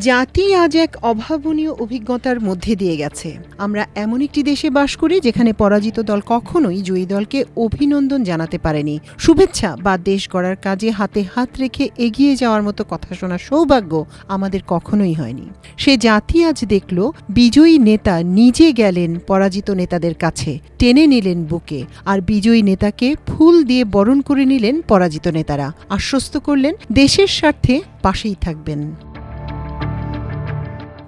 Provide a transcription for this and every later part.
জাতি আজ এক অভাবনীয় অভিজ্ঞতার মধ্যে দিয়ে গেছে। আমরা এমন একটি দেশে বাস করি যেখানে পরাজিত দল কখনোই জয়ী দলকে অভিনন্দন জানাতে পারেনি। শুভেচ্ছা বা দেশ গড়ার কাজে হাতে হাত রেখে এগিয়ে যাওয়ার মতো কথা শোনার সৌভাগ্য আমাদের কখনোই হয়নি। সে জাতি আজ দেখল বিজয়ী নেতা নিজে গেলেন পরাজিত নেতাদের কাছে, টেনে নিলেন বুকে, আর বিজয়ী নেতাকে ফুল দিয়ে বরণ করে নিলেন পরাজিত নেতারা। আশ্বস্ত করলেন দেশের স্বার্থে পাশেই থাকবেন।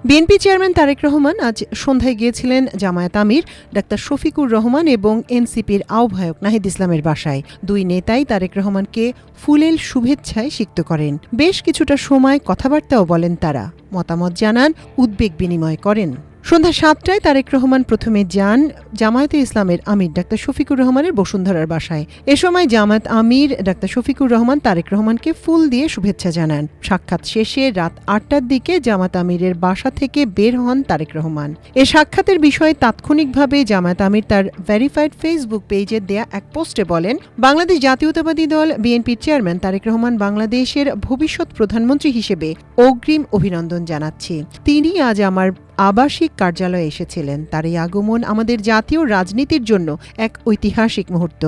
বিএনপি চেয়ারম্যান তারেক রহমান আজ সন্ধ্যায় গিয়েছিলেন জামায়াত আমির ডাক্তার শফিকুর রহমান এবং এনসিপির আহ্বায়ক নাহিদ ইসলামের বাসায়। দুই নেতাই তারেক রহমানকে ফুলেল শুভেচ্ছায় সিক্ত করেন। বেশ কিছুটা সময় কথাবার্তাও বলেন তারা, মতামত জানান, উদ্বেগ বিনিময় করেন। সন্ধ্যা ৭টায় তারেক রহমান প্রথমে যান জামায়াতে ইসলামের আমির ডাক্তার শফিকুর রহমানের বসুন্ধরার বাসায়। এ সময় জামায়াত আমির ডাক্তার শফিকুর রহমান তারেক রহমানকে ফুল দিয়ে শুভেচ্ছা জানান। সাক্ষাৎ শেষে রাত ৮টার দিকে জামায়াত আমিরের বাসা থেকে বের হন তারেক রহমান। এ সাক্ষাতের বিষয়ে তাৎক্ষণিকভাবে জামায়াত আমির তার ভেরিফাইড ফেসবুক পেজে দেয়া এক পোস্টে বলেন, বাংলাদেশ জাতীয়তাবাদী দল বিএনপির চেয়ারম্যান তারেক রহমান বাংলাদেশের ভবিষ্যৎ প্রধানমন্ত্রী হিসেবে অগ্রিম অভিনন্দন জানাচ্ছি। তিনি আজ আমার আবাসিক কার্যালয়ে এসেছিলেন। তার এই আগমন আমাদের জাতীয় রাজনীতির জন্য এক ঐতিহাসিক মুহূর্ত।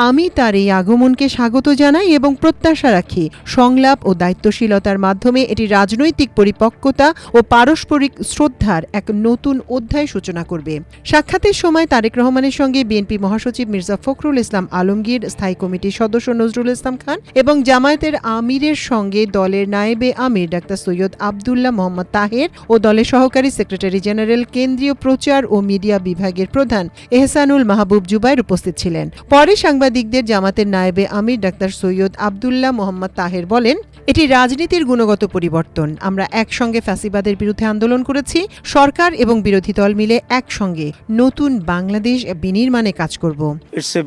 আমি তার এই আগমনকে স্বাগত জানাই এবং প্রত্যাশা রাখি সংলাপ ও দায়িত্বশীলতার মাধ্যমে এটি রাজনৈতিক পরিপক্কতা ও পারস্পরিক শ্রদ্ধার এক নতুন অধ্যায় সূচনা করবে। সাক্ষাতের সময় তারেক রহমানের সঙ্গে বিএনপি মহাসচিব মির্জা ফখরুল ইসলাম আলমগীর, স্থায়ী কমিটির সদস্য নজরুল ইসলাম খান এবং জামায়াতের আমিরের সঙ্গে দলের নায়েবে আমির ডাক্তার সৈয়দ আবদুল্লাহ মোহাম্মদ তাহের ও দলের সহকারী সেক্রেটারি জেনারেল কেন্দ্রীয় প্রচার ও মিডিয়া বিভাগের প্রধান এহসানুল মাহবুব জুবাইর উপস্থিত ছিলেন। পরে সাংবাদিকদের জামাতের নায়েবে আমির ডাক্তার সৈয়দ আবদুল্লাহ মোহাম্মদ তাহের বলেন, এটি রাজনীতির গুণগত পরিবর্তন। আমরা একসঙ্গে ফ্যাসিবাদের বিরুদ্ধে আন্দোলন করেছি। সরকার এবং বিরোধী দল মিলে একসঙ্গে নতুন বাংলাদেশ বিনির্মাণে কাজ করব। It's a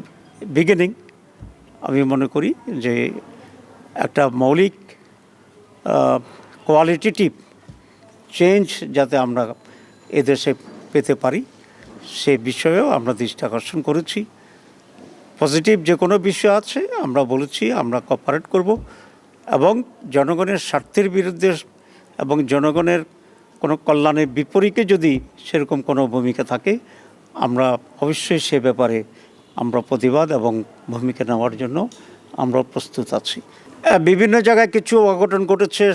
beginning. আমি মনে করি যে একটা মৌলিক কোয়ালিটেটিভ চেঞ্জ যাতে আমরা এদেশে পেতে পারি সে বিষয়েও আমরা দৃষ্টি আকর্ষণ করেছি। পজিটিভ যে কোনো বিষয় আছে আমরা বলেছি আমরা কোঅপারেট করব এবং জনগণের স্বার্থের বিরুদ্ধে এবং জনগণের কোনো কল্যাণের বিপরীতে যদি সেরকম কোনো ভূমিকা থাকে আমরা অবশ্যই সে ব্যাপারে আমরা প্রতিবাদ এবং ভূমিকা নেওয়ার জন্য আমরা প্রস্তুত আছি। বিভিন্ন জায়গায় কিছু অঘটন ঘটেছে,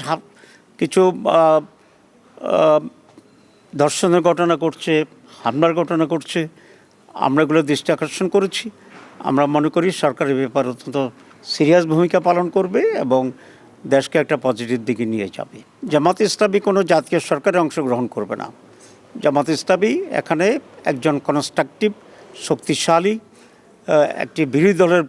কিছু ধর্ষণের ঘটনা ঘটছে, হামলার ঘটনা ঘটছে, আমরা এগুলো দৃষ্টি আকর্ষণ করেছি। আমরা মনে করি সরকারের ব্যাপারে অত্যন্ত সিরিয়াস ভূমিকা পালন করবে এবং দেশকে একটা পজিটিভ দিকে নিয়ে যাবে। জামাত ইসলামী কোনো জাতীয় সরকারে অংশগ্রহণ করবে না। জামাত ইসলামী এখানে একজন কনস্ট্রাকটিভ শক্তিশালী একটি বিরোধী দলের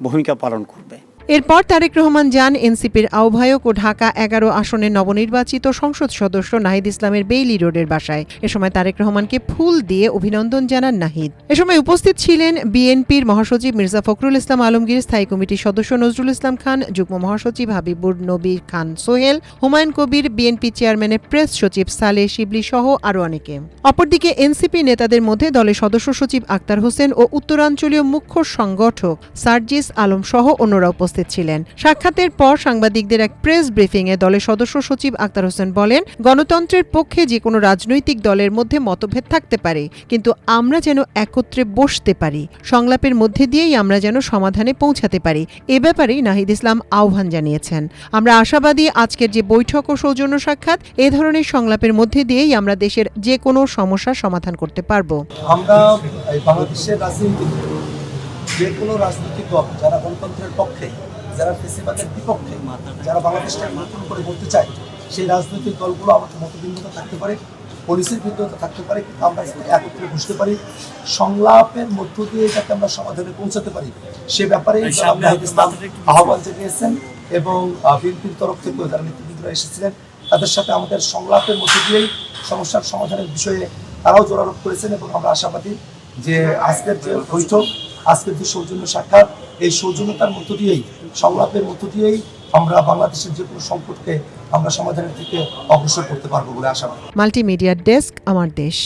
ভূমিকা পালন করবে। এরপর তারেক রহমান যান এনসিপির আহ্বায়ক ও ঢাকা ১১ আসনের নবনির্বাচিত সংসদ সদস্য নাহিদ ইসলামের বেইলি রোডের বাসায়। এ সময় তারেক রহমানকে ফুল দিয়ে অভিনন্দন জানান নাহিদ। এ সময় উপস্থিত ছিলেন বিএনপির মহাসচিব মির্জা ফখরুল ইসলাম আলমগীর, স্থায়ী কমিটির সদস্য নজরুল ইসলাম খান, যুগ্ম মহাসচিব হাবিবুর নবী খান সোহেল, হুমায়ুন কবির, বিএনপি চেয়ারম্যানের প্রেস সচিব সালেহ শিবলি সহ আরও অনেকে। অপরদিকে এনসিপি নেতাদের মধ্যে দলের সদস্য সচিব আক্তার হোসেন ও উত্তরাঞ্চলীয় মুখ্য সংগঠক সার্জিস আলম সহ অন্যরা উপস্থিত ছিলেন। সাক্ষাতের পর সাংবাদিকদের এক প্রেস ব্রিফিংয়ে দলের সদস্য সচিব আক্তার হোসেন বলেন, গণতন্ত্রের পক্ষে যে কোনো রাজনৈতিক দলের মধ্যে মতভেদ থাকতে পারে, কিন্তু আমরা যেন একত্রে বসতে পারি, সংলাপের মধ্যে দিয়েই আমরা যেন সমাধানে পৌঁছাতে পারি, এ ব্যাপারেই নাহিদ ইসলাম আহ্বান জানিয়েছেন। আমরা আশাবাদী আজকের যে বৈঠক ও সৌজন্য সাক্ষাৎ এ ধরনের সংলাপের মধ্যে দিয়েই আমরা দেশের যে কোনো সমস্যার সমাধান করতে পারব। আমরা বাংলাদেশের রাজনীতি যে কোনো রাজনৈতিক দল যারা গণতন্ত্রের পক্ষে, যারা ফেসিবাদের বিপক্ষে, যারা বাংলাদেশকে নতুন করে বলতে চায়, সেই রাজনৈতিক দলগুলো আমাদের মতভিন্নতা থাকতে পারে, পলিসির ভিন্নতা থাকতে পারে, কিন্তু আমরা একত্রে বুঝতে পারি, সংলাপের মধ্য দিয়ে যাতে আমরা সমাধানে পৌঁছাতে পারি সে ব্যাপারে আহ্বান জানিয়েছেন এবং বিএনপির তরফ থেকেও যারা নেতৃবৃন্দরা এসেছিলেন তাদের সাথে আমাদের সংলাপের মধ্য দিয়েই সমস্যার সমাধানের বিষয়ে তারাও জোরারোপ করেছেন এবং আমরা আশাবাদী যে আজকের যে বৈঠক, আজকের যে সৌজন্য সাক্ষাৎ, এই সৌজন্যতার মধ্য দিয়েই, সংলাপের মধ্য দিয়েই আমরা বাংলাদেশের যে কোনো সংকটকে আমরা সমাধানের দিকে অগ্রসর করতে পারবো বলে আশাবাদী। মাল্টিমিডিয়া ডেস্ক, আমার দেশ।